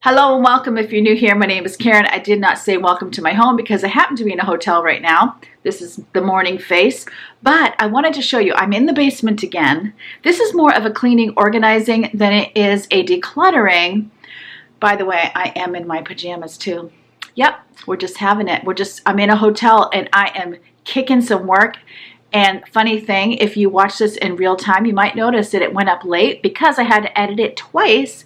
Hello and welcome. If you're new here, my name is Karen. I did not say welcome to my home because I happen to be in a hotel right now. This is the morning face, but I wanted to show you I'm in the basement again. This is more of a cleaning, organizing than it is a decluttering. By the way, I am in my pajamas too. Yep, we're just having it. I'm in a hotel and I am kicking some work. And funny thing, if you watch this in real time, you might notice that it went up late because I had to edit it twice.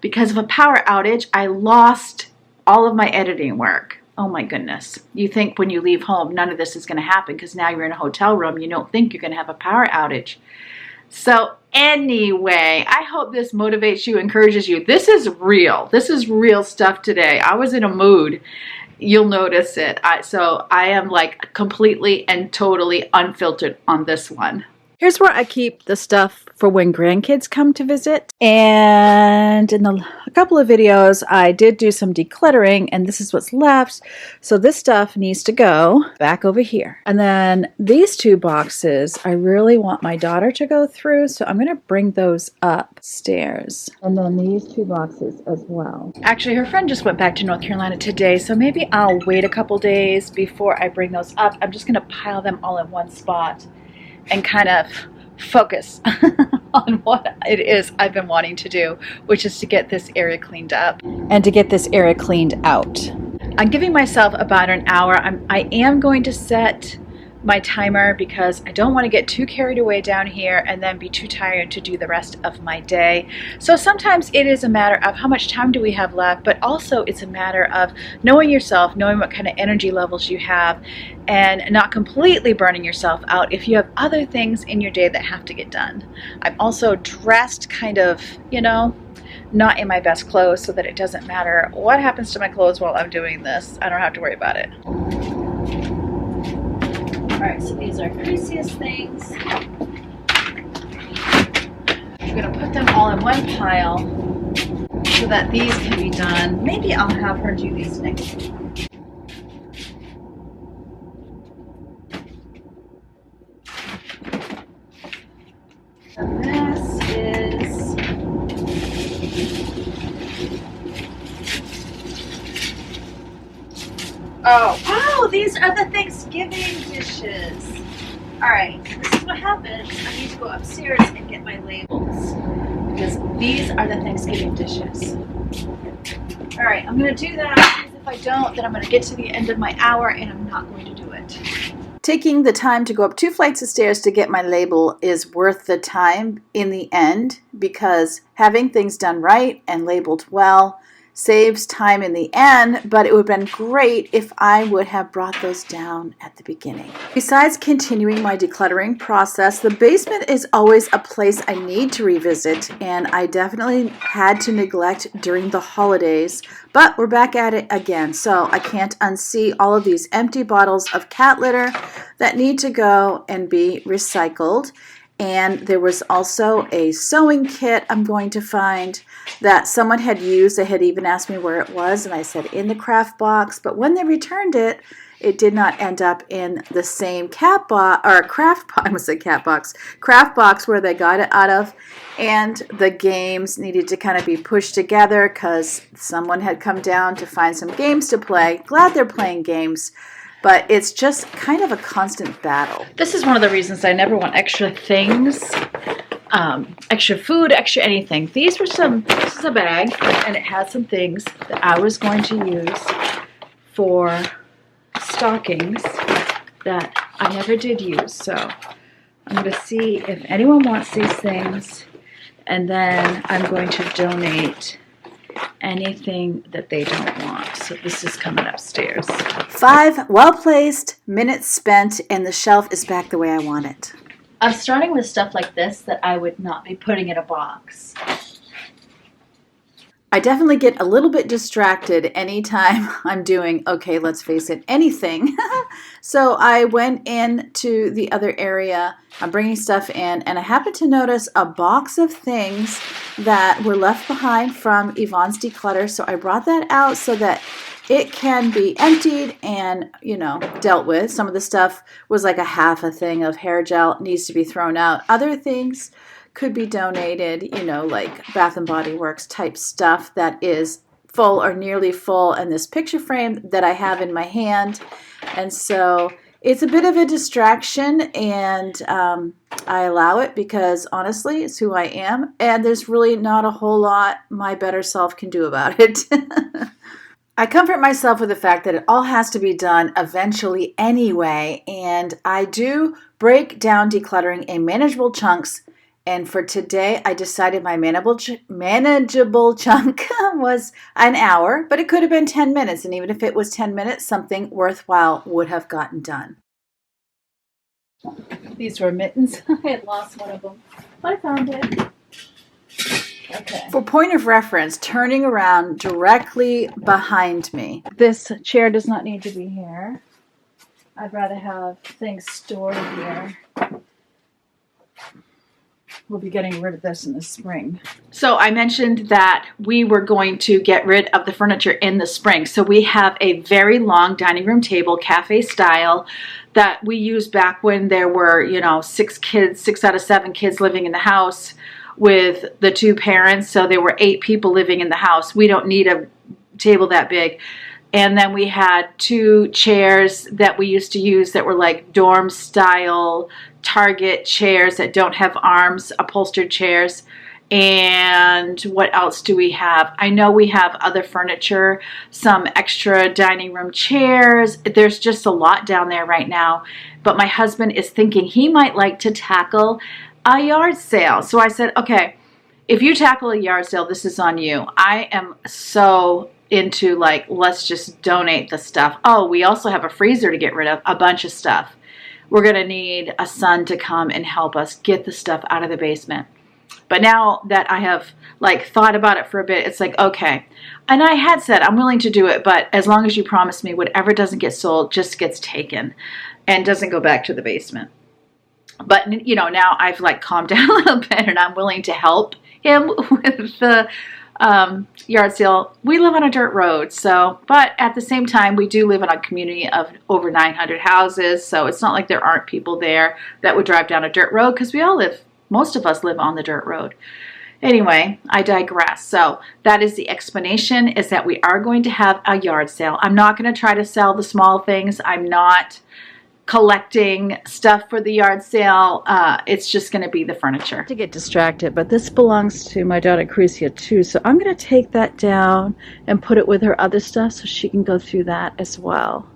Because of a power outage, I lost all of my editing work. Oh my goodness. You think when you leave home, none of this is going to happen because now you're in a hotel room. You don't think you're going to have a power outage. So anyway, I hope this motivates you, encourages you. This is real. This is real stuff today. I was in a mood. You'll notice it. So I am like completely and totally unfiltered on this one. Here's where I keep the stuff for when grandkids come to visit. And in a couple of videos, I did do some decluttering, and this is what's left. So this stuff needs to go back over here. And then these two boxes, I really want my daughter to go through, so I'm going to bring those upstairs. And then these two boxes as well. Actually, her friend just went back to North Carolina today, so maybe I'll wait a couple days before I bring those up. I'm just going to pile them all in one spot and kind of focus on what it is I've been wanting to do, which is to get this area cleaned up and to get this area cleaned out. I'm giving myself about an hour. I am going to set my timer because I don't want to get too carried away down here and then be too tired to do the rest of my day. So sometimes it is a matter of how much time do we have left, but also it's a matter of knowing yourself, knowing what kind of energy levels you have, and not completely burning yourself out if you have other things in your day that have to get done. I'm also dressed kind of, not in my best clothes so that it doesn't matter what happens to my clothes while I'm doing this. I don't have to worry about it. Alright, so these are greasiest things. I'm going to put them all in one pile so that these can be done. Maybe I'll have her do these next. And this is wow, these are the Thanksgiving dishes. Alright, this is what happens. I need to go upstairs and get my labels because these are the Thanksgiving dishes. Alright, I'm going to do that because if I don't, then I'm going to get to the end of my hour and I'm not going to do it. Taking the time to go up 2 flights of stairs to get my label is worth the time in the end because having things done right and labeled well saves time in the end, but it would have been great if I would have brought those down at the beginning. Besides continuing my decluttering process, the basement is always a place I need to revisit, and I definitely had to neglect during the holidays, but we're back at it again, so I can't unsee all of these empty bottles of cat litter that need to go and be recycled. And there was also a sewing kit I'm going to find that someone had used. They had even asked me where it was, and I said in the craft box. But when they returned it, it did not end up in the same craft box where they got it out of. And the games needed to kind of be pushed together because someone had come down to find some games to play. Glad they're playing games. But it's just kind of a constant battle. This is one of the reasons I never want extra things, extra food, extra anything. This is a bag, and it has some things that I was going to use for stockings that I never did use. So I'm going to see if anyone wants these things, and then I'm going to donate anything that they don't want. So this is coming upstairs. 5 well-placed minutes spent, and the shelf is back the way I want it. I'm starting with stuff like this that I would not be putting in a box. I definitely get a little bit distracted anytime I'm doing, okay, let's face it, anything. So I went into the other area. I'm bringing stuff in, and I happened to notice a box of things that were left behind from Yvonne's Declutter. So I brought that out so that it can be emptied and, dealt with. Some of the stuff was like a half a thing of hair gel, needs to be thrown out. Other things could be donated, like Bath and Body Works type stuff that is full or nearly full in this picture frame that I have in my hand. And so it's a bit of a distraction, and I allow it because honestly, it's who I am, and there's really not a whole lot my better self can do about it. I comfort myself with the fact that it all has to be done eventually anyway, and I do break down decluttering in manageable chunks. And for today, I decided my manageable chunk was an hour, but it could have been 10 minutes. And even if it was 10 minutes, something worthwhile would have gotten done. These were mittens. I had lost one of them, but I found it. Okay. For point of reference, turning around directly behind me. This chair does not need to be here. I'd rather have things stored here. We'll be getting rid of this in the spring. So I mentioned that we were going to get rid of the furniture in the spring. So we have a very long dining room table, cafe style, that we used back when there were, you know, 6 out of 7 kids living in the house with the 2 parents. So there were 8 people living in the house. We don't need a table that big. And then we had 2 chairs that we used to use that were like dorm style Target chairs that don't have arms, upholstered chairs. And what else do we have? I know we have other furniture, some extra dining room chairs. There's just a lot down there right now. But my husband is thinking he might like to tackle a yard sale. So I said, okay, if you tackle a yard sale, this is on you. I am so into like, let's just donate the stuff. Oh, we also have a freezer to get rid of, a bunch of stuff. We're going to need a son to come and help us get the stuff out of the basement. But now that I have like thought about it for a bit, it's like, okay. And I had said I'm willing to do it, but as long as you promise me whatever doesn't get sold just gets taken and doesn't go back to the basement. But, you know, now I've like calmed down a little bit and I'm willing to help him with the yard sale. We live on a dirt road, so, but at the same time, we do live in a community of over 900 houses, so it's not like there aren't people there that would drive down a dirt road, because we all live, most of us live on the dirt road. Anyway, I digress. So that is the explanation, is that we are going to have a yard sale. I'm not going to try to sell the small things. I'm not collecting stuff for the yard sale. It's just going to be the furniture. To get distracted, but this belongs to my daughter Crucia too, so I'm going to take that down and put it with her other stuff so she can go through that as well.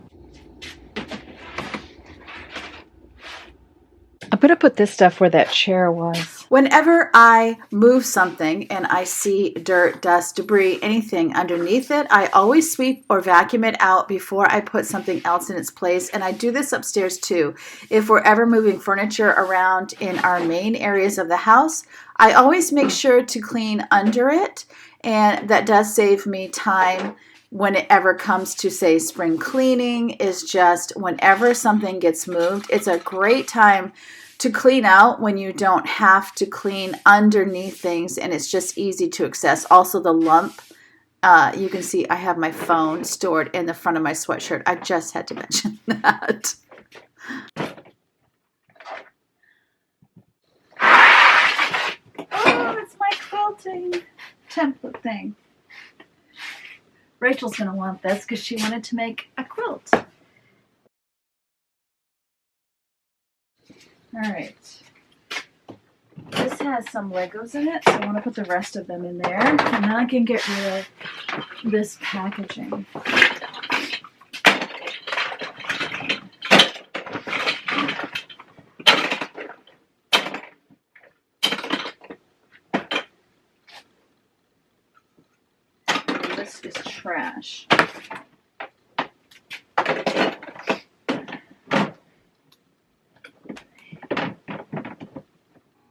I'm going to put this stuff where that chair was. Whenever I move something and I see dirt, dust, debris, anything underneath it, I always sweep or vacuum it out before I put something else in its place. And I do this upstairs too. If we're ever moving furniture around in our main areas of the house, I always make sure to clean under it. And that does save me time when it ever comes to, say, spring cleaning. Is just whenever something gets moved, it's a great time to clean out when you don't have to clean underneath things and it's just easy to access. Also the lump, you can see I have my phone stored in the front of my sweatshirt. I just had to mention that. Oh, it's my quilting template thing. Rachel's going to want this because she wanted to make a quilt. All right. This has some Legos in it, so I want to put the rest of them in there, and then I can get rid of this packaging. This is trash.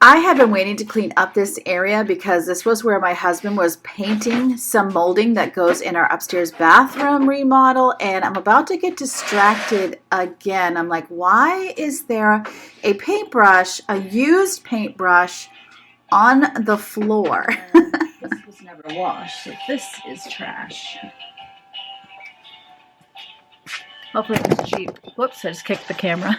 I have been waiting to clean up this area because this was where my husband was painting some molding that goes in our upstairs bathroom remodel, and I'm about to get distracted again. I'm like, why is there a paintbrush, a used paintbrush on the floor? This was never washed, so this is trash. Hopefully it was cheap. Whoops, I just kicked the camera.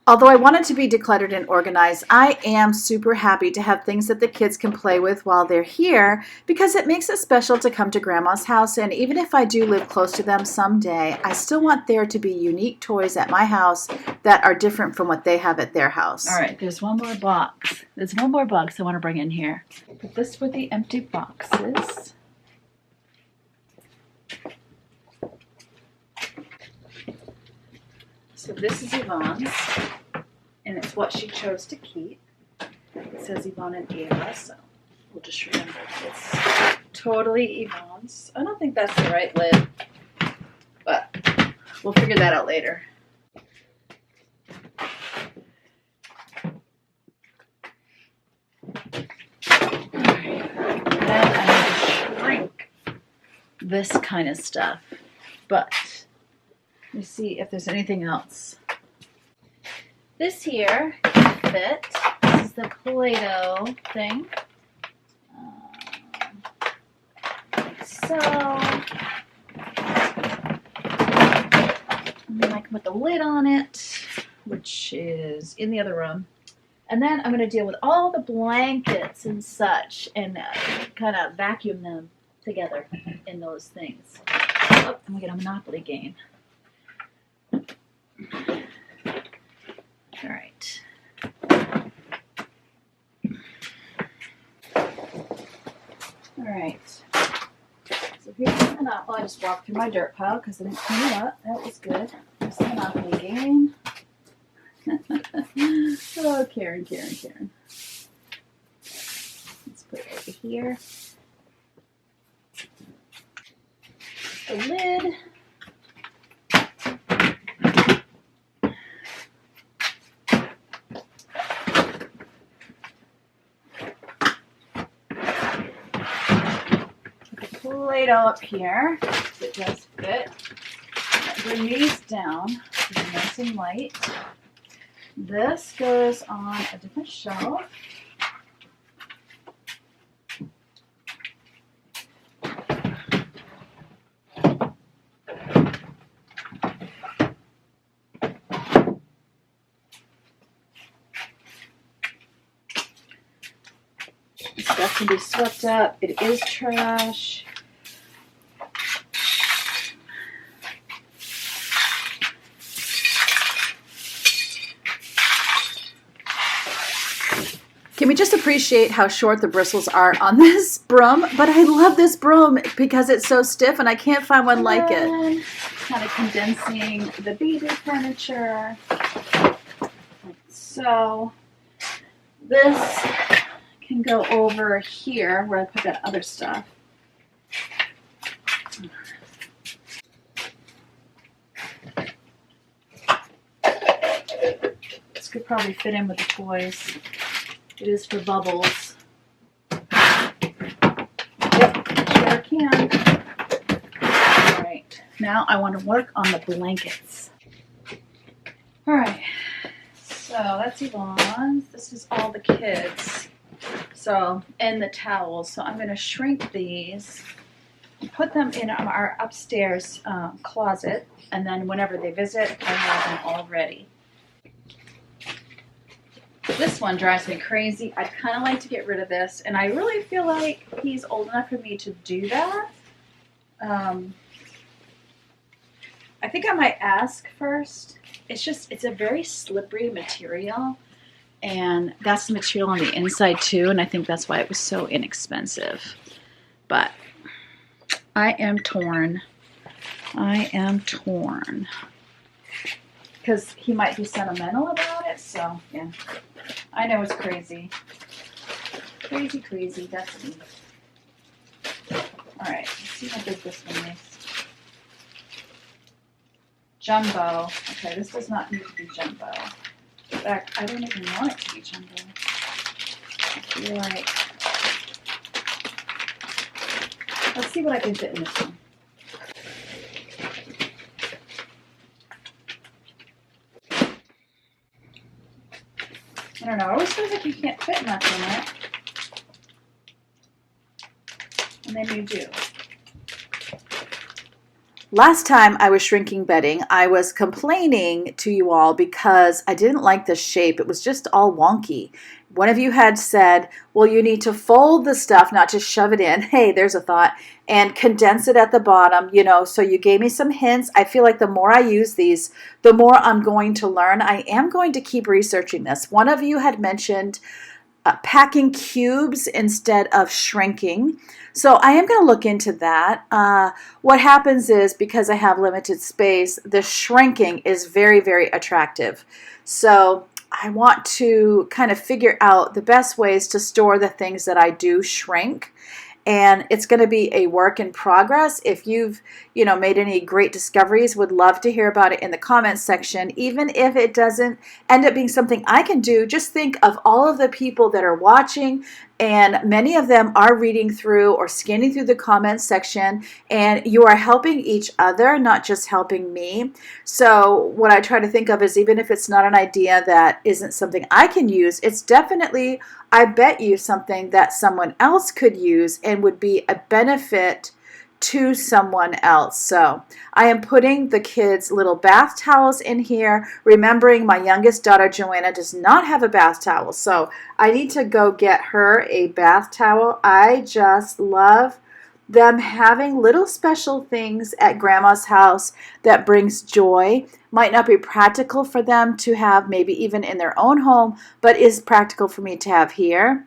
Although I want it to be decluttered and organized, I am super happy to have things that the kids can play with while they're here because it makes it special to come to Grandma's house. And even if I do live close to them someday, I still want there to be unique toys at my house that are different from what they have at their house. All right, there's one more box. There's one more box I want to bring in here. Put this with the empty boxes. So this is Yvonne's, and it's what she chose to keep. It says Yvonne and Ava, so we'll just remember it's totally Yvonne's. I don't think that's the right lid, but we'll figure that out later. Alright, then I need to shrink this kind of stuff, but let me see if there's anything else. This here can fit. This is the Play-Doh thing. Like so. And then I can put the lid on it, which is in the other room. And then I'm going to deal with all the blankets and such and kind of vacuum them together in those things. Oh, I'm going to get a Monopoly game. All right. All right. So here's the Monopoly. I just walked through my dirt pile because I didn't clean it up. That was good. Here's the Monopoly game. Oh, Karen. Let's put it over here. The lid. Play-Doh up here, so it does fit. Bring these down so they're nice and light. This goes on a different shelf. Stuff can be swept up. It is trash. Can we just appreciate how short the bristles are on this broom? But I love this broom because it's so stiff and I can't find one like it. Kind of condensing the baby furniture. Like so. This can go over here where I put that other stuff. This could probably fit in with the toys. It is for bubbles. Yep, sure can. All right, now I want to work on the blankets. All right, so that's Yvonne's. This is all the kids. So, and the towels. So I'm going to shrink these and put them in our upstairs closet. And then whenever they visit, I have them all ready. This one drives me crazy. I'd kind of like to get rid of this. And I really feel like he's old enough for me to do that. I think I might ask first. It's a very slippery material. And that's the material on the inside too, and I think that's why it was so inexpensive. But I am torn. Because he might be sentimental about it, so yeah. I know it's crazy. Crazy, that's me. Alright, let's see how big this one is. Jumbo. Okay, this does not need to be jumbo. In fact, I don't even want it to be jumbo. I feel like... Let's see what I can fit in this one. I don't know. It always feels like you can't fit much in it. And then you do. Last time I was shrinking bedding, I was complaining to you all because I didn't like the shape. It was just all wonky. One of you had said, well, you need to fold the stuff, not just shove it in. Hey, there's a thought. And condense it at the bottom, you know. So you gave me some hints. I feel like the more I use these, the more I'm going to learn. I am going to keep researching this. One of you had mentioned packing cubes instead of shrinking. So I am going to look into that. What happens is, because I have limited space, the shrinking is very, very attractive. So I want to kind of figure out the best ways to store the things that I do shrink. And it's going to be a work in progress. If you've, made any great discoveries, would love to hear about it in the comments section. Even if it doesn't end up being something I can do, just think of all of the people that are watching, and many of them are reading through or scanning through the comments section, and you are helping each other, not just helping me. So what I try to think of is, even if it's not an idea that isn't something I can use, it's definitely, I bet you, something that someone else could use and would be a benefit to someone else. So I am putting the kids' little bath towels in here, remembering my youngest daughter Joanna does not have a bath towel, so I need to go get her a bath towel. I just love them having little special things at grandma's house that brings joy. Might not be practical for them to have maybe even in their own home, but is practical for me to have here.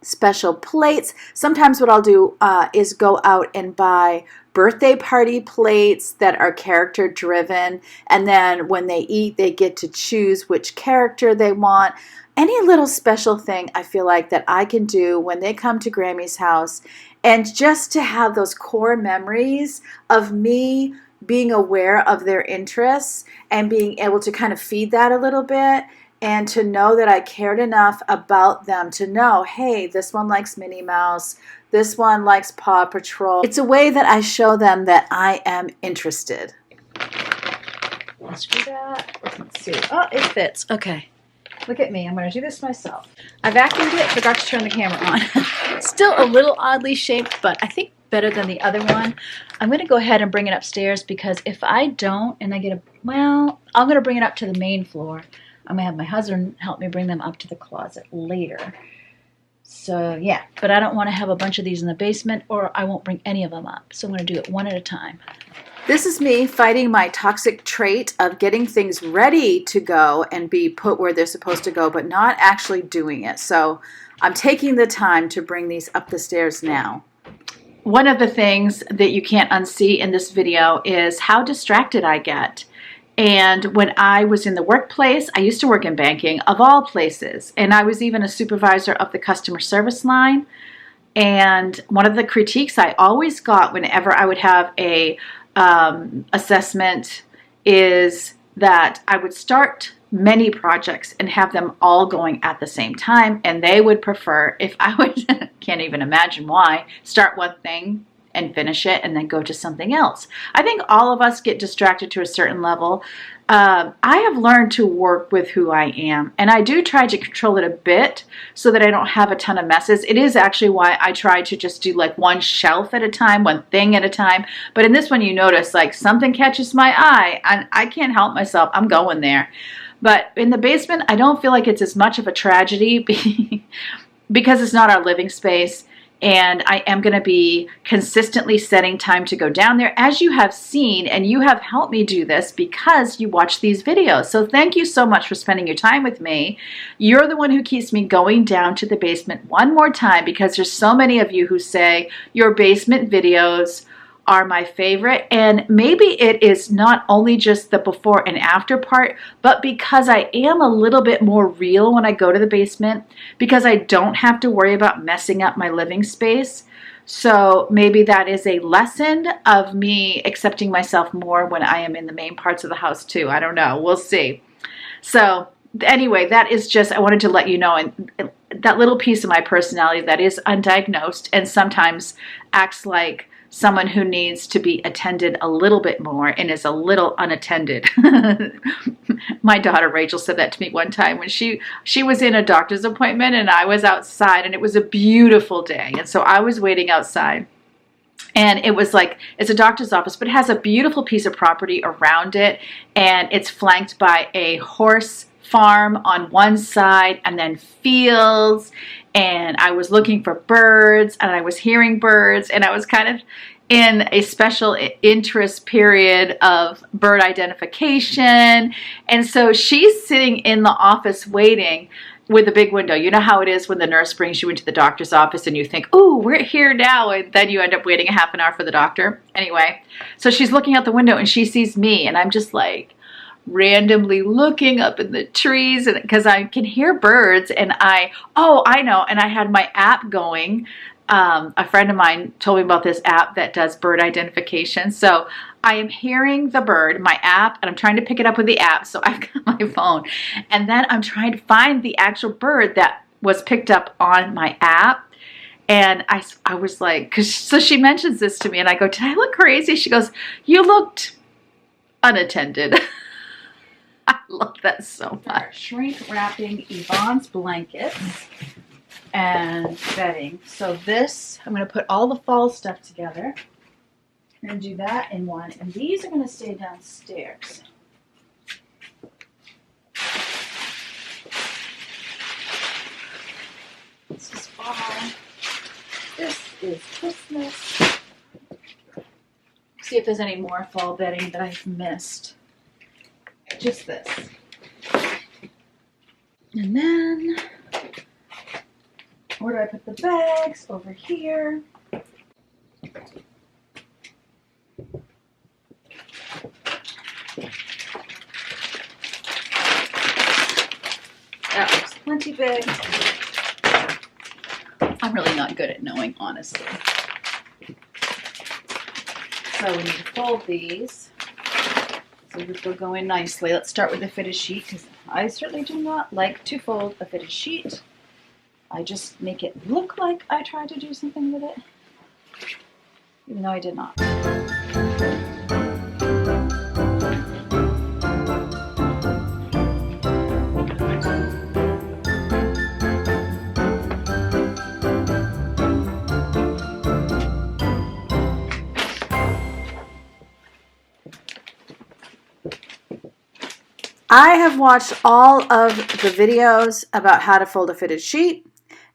Special plates. Sometimes what I'll do is go out and buy birthday party plates that are character driven, and then when they eat they get to choose which character they want. Any little special thing I feel like that I can do when they come to Grammy's house, and just to have those core memories of me being aware of their interests and being able to kind of feed that a little bit. And to know that I cared enough about them to know, hey, this one likes Minnie Mouse, this one likes Paw Patrol. It's a way that I show them that I am interested. Let's do that. Let's see. Oh, it fits. Okay. Look at me. I'm going to do this myself. I vacuumed it, forgot to turn the camera on. Still a little oddly shaped, but I think better than the other one. I'm going to go ahead and bring it upstairs, because if I don't and I get I'm going to bring it up to the main floor. I'm going to have my husband help me bring them up to the closet later. So, yeah. But I don't want to have a bunch of these in the basement, or I won't bring any of them up. So I'm going to do it one at a time. This is me fighting my toxic trait of getting things ready to go and be put where they're supposed to go, but not actually doing it. So I'm taking the time to bring these up the stairs now. One of the things that you can't unsee in this video is how distracted I get. And when I was in the workplace, I used to work in banking, of all places, and I was even a supervisor of the customer service line. And one of the critiques I always got whenever I would have a assessment is that I would start many projects and have them all going at the same time, and they would prefer if I would, can't even imagine why, start one thing and finish it and then go to something else. I think all of us get distracted to a certain level. I have learned to work with who I am, and I do try to control it a bit so that I don't have a ton of messes. It is actually why I try to just do like one shelf at a time, one thing at a time. But in this one, you notice like something catches my eye and I can't help myself. I'm going there. But in the basement, I don't feel like it's as much of a tragedy because it's not our living space. And I am going to be consistently setting time to go down there, as you have seen, and you have helped me do this because you watch these videos. So thank you so much for spending your time with me. You're the one who keeps me going down to the basement one more time, because there's so many of you who say your basement videos are my favorite. And maybe it is not only just the before and after part, but because I am a little bit more real when I go to the basement, because I don't have to worry about messing up my living space. So maybe that is a lesson of me accepting myself more when I am in the main parts of the house too. I don't know. We'll see. So anyway, that is just, I wanted to let you know, and that little piece of my personality that is undiagnosed and sometimes acts like someone who needs to be attended a little bit more and is a little unattended. My daughter Rachel said that to me one time when she was in a doctor's appointment and I was outside, and it was a beautiful day, and so I was waiting outside, And it was like, it's a doctor's office, but it has a beautiful piece of property around it. And it's flanked by a horse farm on one side and then fields. And I was looking for birds and I was hearing birds, and I was kind of in a special interest period of bird identification. And so she's sitting in the office waiting with a big window. You know how it is when the nurse brings you into the doctor's office and you think, oh, we're here now, and then you end up waiting a half an hour for the doctor. Anyway, so she's looking out the window and she sees me, and I'm just like randomly looking up in the trees, and because I can hear birds, and I know, and I had my app going. A friend of mine told me about this app that does bird identification. So I am hearing the bird, my app, and I'm trying to pick it up with the app. So I've got my phone, and then I'm trying to find the actual bird that was picked up on my app. And I was like, so she mentions this to me, and I go, did I look crazy? She goes, you looked unattended. I love that so much. Shrink wrapping Yvonne's blankets and bedding. So this, I'm going to put all the fall stuff together. I'm going to do that in one. And these are going to stay downstairs. This is fall. This is Christmas. See if there's any more fall bedding that I've missed. Just this. And then, where do I put the bags? Over here. That looks plenty big. I'm really not good at knowing, honestly. So we need to fold these. So this will go in nicely. Let's start with the fitted sheet, because I certainly do not like to fold a fitted sheet. I just make it look like I tried to do something with it, even though I did not. I have watched all of the videos about how to fold a fitted sheet,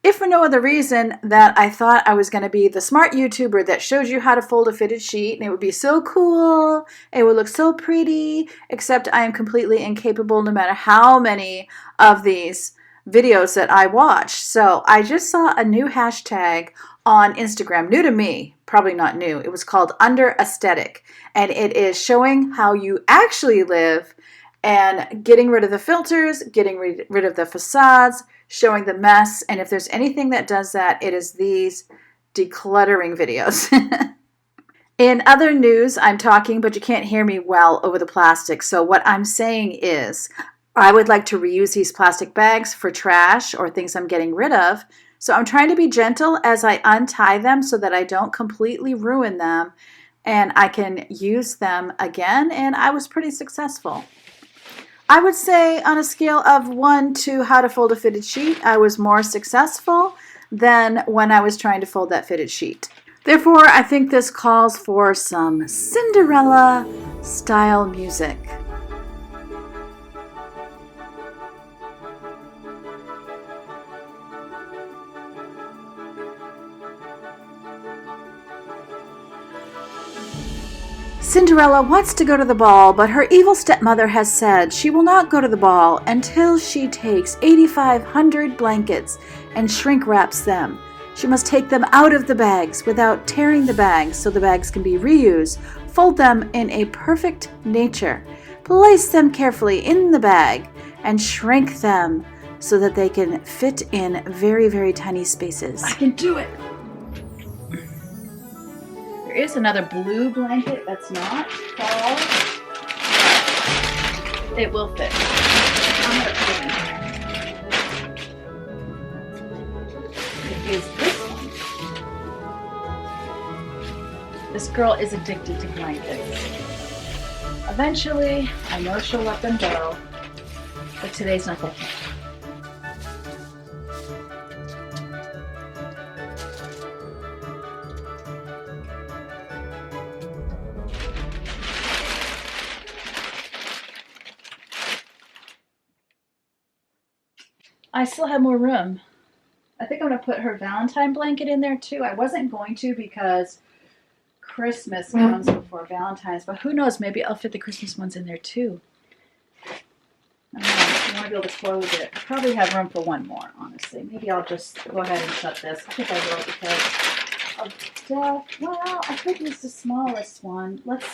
if for no other reason that I thought I was going to be the smart YouTuber that shows you how to fold a fitted sheet, and it would be so cool, it would look so pretty, except I am completely incapable no matter how many of these videos that I watch. So I just saw a new hashtag on Instagram, new to me, probably not new. It was called Under Aesthetic, and it is showing how you actually live and getting rid of the filters, getting rid of the facades, showing the mess. And if there's anything that does that, it is these decluttering videos. In other news, I'm talking, but you can't hear me well over the plastic. So what I'm saying is, I would like to reuse these plastic bags for trash or things I'm getting rid of. So I'm trying to be gentle as I untie them so that I don't completely ruin them, and I can use them again. And I was pretty successful. I would say on a scale of 1 to how to fold a fitted sheet, I was more successful than when I was trying to fold that fitted sheet. Therefore, I think this calls for some Cinderella style music. Cinderella wants to go to the ball, but her evil stepmother has said she will not go to the ball until she takes 8,500 blankets and shrink wraps them. She must take them out of the bags without tearing the bags so the bags can be reused. Fold them in a perfect nature. Place them carefully in the bag and shrink them so that they can fit in very, very tiny spaces. I can do it! There is another blue blanket that's not fall. It will fit. I'm gonna put it in there. It is this one. This girl is addicted to blankets. Eventually, I know she'll let them go, but today's not the day. I still have more room. I think I'm going to put her Valentine blanket in there too. I wasn't going to because Christmas comes before Valentine's, but who knows? Maybe I'll fit the Christmas ones in there too. I don't know. I want to be able to close it. I probably have room for one more, honestly. Maybe I'll just go ahead and shut this. I think I will because well, I could use the smallest one. Let's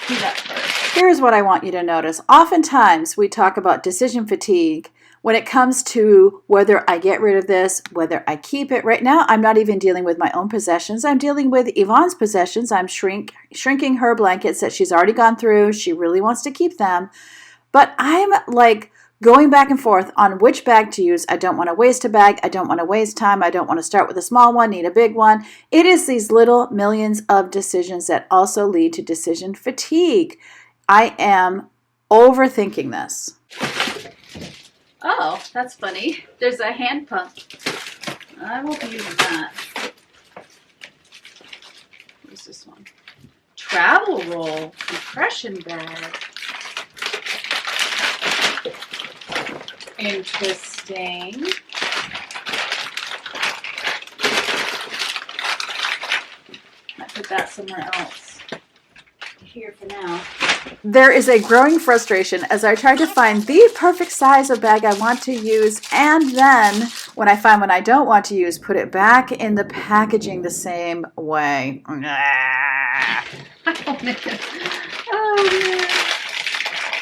do that first. Here's what I want you to notice. Oftentimes we talk about decision fatigue when it comes to whether I get rid of this, whether I keep it. Right now, I'm not even dealing with my own possessions. I'm dealing with Yvonne's possessions. I'm shrinking her blankets that she's already gone through. She really wants to keep them. But I'm like going back and forth on which bag to use. I don't want to waste a bag. I don't want to waste time. I don't want to start with a small one, need a big one. It is these little millions of decisions that also lead to decision fatigue. I am overthinking this. Oh, that's funny. There's a hand pump. I won't be using that. What's this one? Travel roll, compression bag. Interesting. I put that somewhere else. Here for now. There is a growing frustration as I try to find the perfect size of bag I want to use, and then when I find one I don't want to use, put it back in the packaging the same way. Oh, man.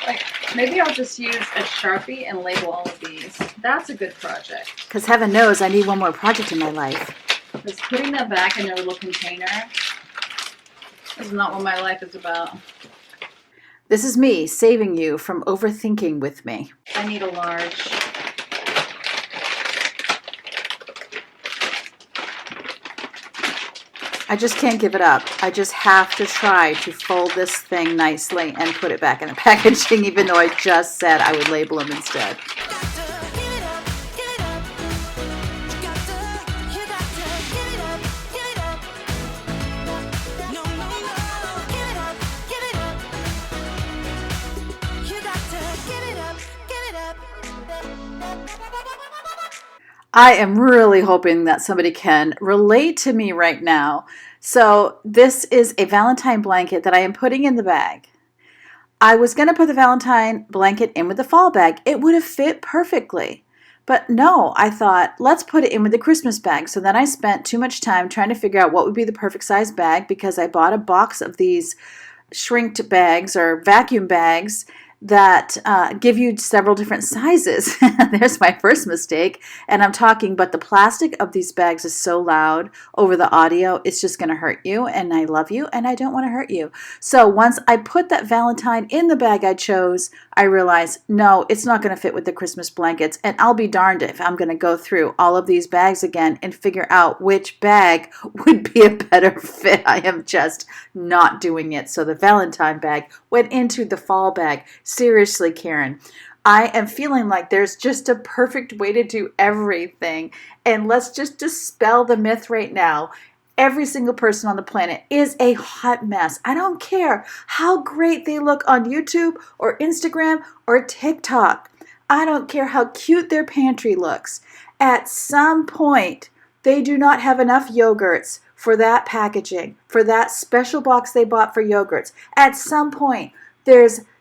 Like, maybe I'll just use a Sharpie and label all of these. That's a good project. Because heaven knows I need one more project in my life. Because putting that back in a little container is not what my life is about. This is me saving you from overthinking with me. I need a large. I just can't give it up. I just have to try to fold this thing nicely and put it back in the packaging, even though I just said I would label them instead. I am really hoping that somebody can relate to me right now. So this is a Valentine blanket that I am putting in the bag. I was going to put the Valentine blanket in with the fall bag. It would have fit perfectly. But no, I thought, let's put it in with the Christmas bag. So then I spent too much time trying to figure out what would be the perfect size bag because I bought a box of these shrinked bags or vacuum bags that give you several different sizes. There's my first mistake. And I'm talking, but the plastic of these bags is so loud over the audio, it's just going to hurt you. And I love you and I don't want to hurt you. So once I put that Valentine in the bag I chose, I realized, no, it's not going to fit with the Christmas blankets. And I'll be darned if I'm going to go through all of these bags again and figure out which bag would be a better fit. I am just not doing it. So the Valentine bag went into the fall bag. Seriously, Karen, I am feeling like there's just a perfect way to do everything. And let's just dispel the myth right now. Every single person on the planet is a hot mess. I don't care how great they look on YouTube or Instagram or TikTok. I don't care how cute their pantry looks. At some point, they do not have enough yogurts for that packaging, for that special box they bought for yogurts. At some point,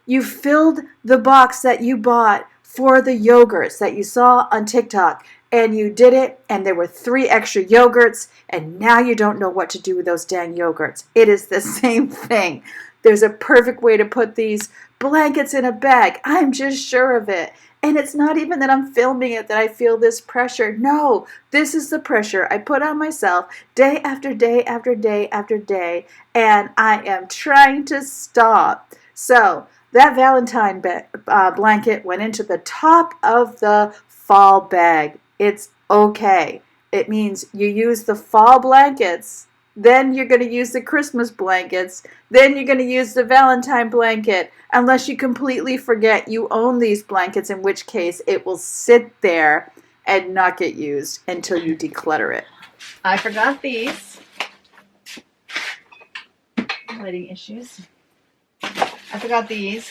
you filled the box that you bought for the yogurts that you saw on TikTok, and you did it, and there were 3 extra yogurts, and now you don't know what to do with those dang yogurts. It is the same thing. There's a perfect way to put these blankets in a bag. I'm just sure of it. And it's not even that I'm filming it that I feel this pressure. No, this is the pressure I put on myself day after day after day after day, and I am trying to stop. So that Valentine blanket went into the top of the fall bag. It's okay. It means you use the fall blankets, then you're going to use the Christmas blankets, then you're going to use the Valentine blanket, unless you completely forget you own these blankets, in which case it will sit there and not get used until you declutter it. I forgot these. Lighting issues. I forgot these.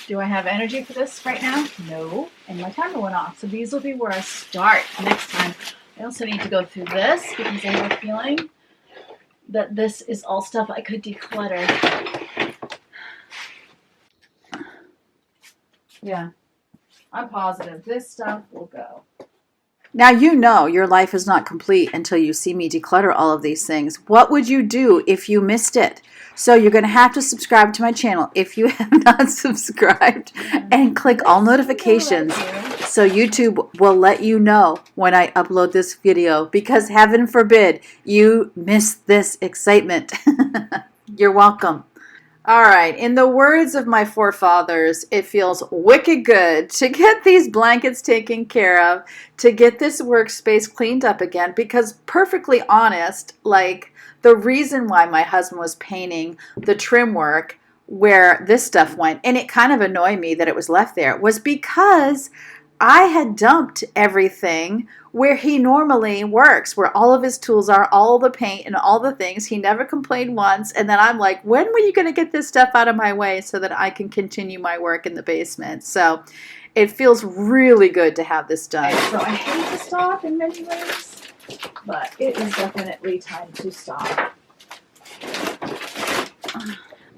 Do I have energy for this right now? No. And my timer went off. So these will be where I start next time. I also need to go through this because I have a feeling that this is all stuff I could declutter. Yeah, I'm positive this stuff will go. Now you know your life is not complete until you see me declutter all of these things. What would you do if you missed it? So you're going to have to subscribe to my channel if you have not subscribed and click all notifications so YouTube will let you know when I upload this video, because heaven forbid you miss this excitement. You're welcome. All right, in the words of my forefathers, it feels wicked good to get these blankets taken care of, to get this workspace cleaned up again, because perfectly honest, like the reason why my husband was painting the trim work where this stuff went, and it kind of annoyed me that it was left there, was because I had dumped everything where he normally works, where all of his tools are, all the paint and all the things. He never complained once. And then I'm like, when were you going to get this stuff out of my way so that I can continue my work in the basement? So it feels really good to have this done. So I hate to stop in many ways, but it is definitely time to stop.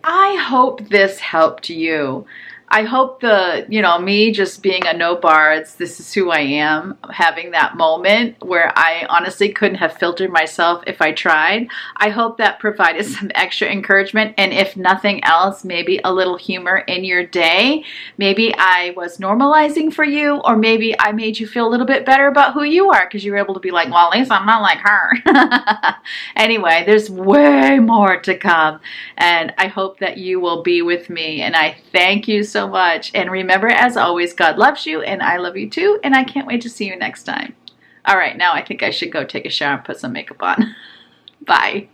I hope this helped you. I hope me just being a no bards, this is who I am, having that moment where I honestly couldn't have filtered myself if I tried. I hope that provided some extra encouragement, and if nothing else, maybe a little humor in your day. Maybe I was normalizing for you, or maybe I made you feel a little bit better about who you are because you were able to be like, well, at least I'm not like her. Anyway, there's way more to come, and I hope that you will be with me, and I thank you so much. And remember, as always, God loves you and I love you too, and I can't wait to see you next time. All right, now I think I should go take a shower and put some makeup on. Bye.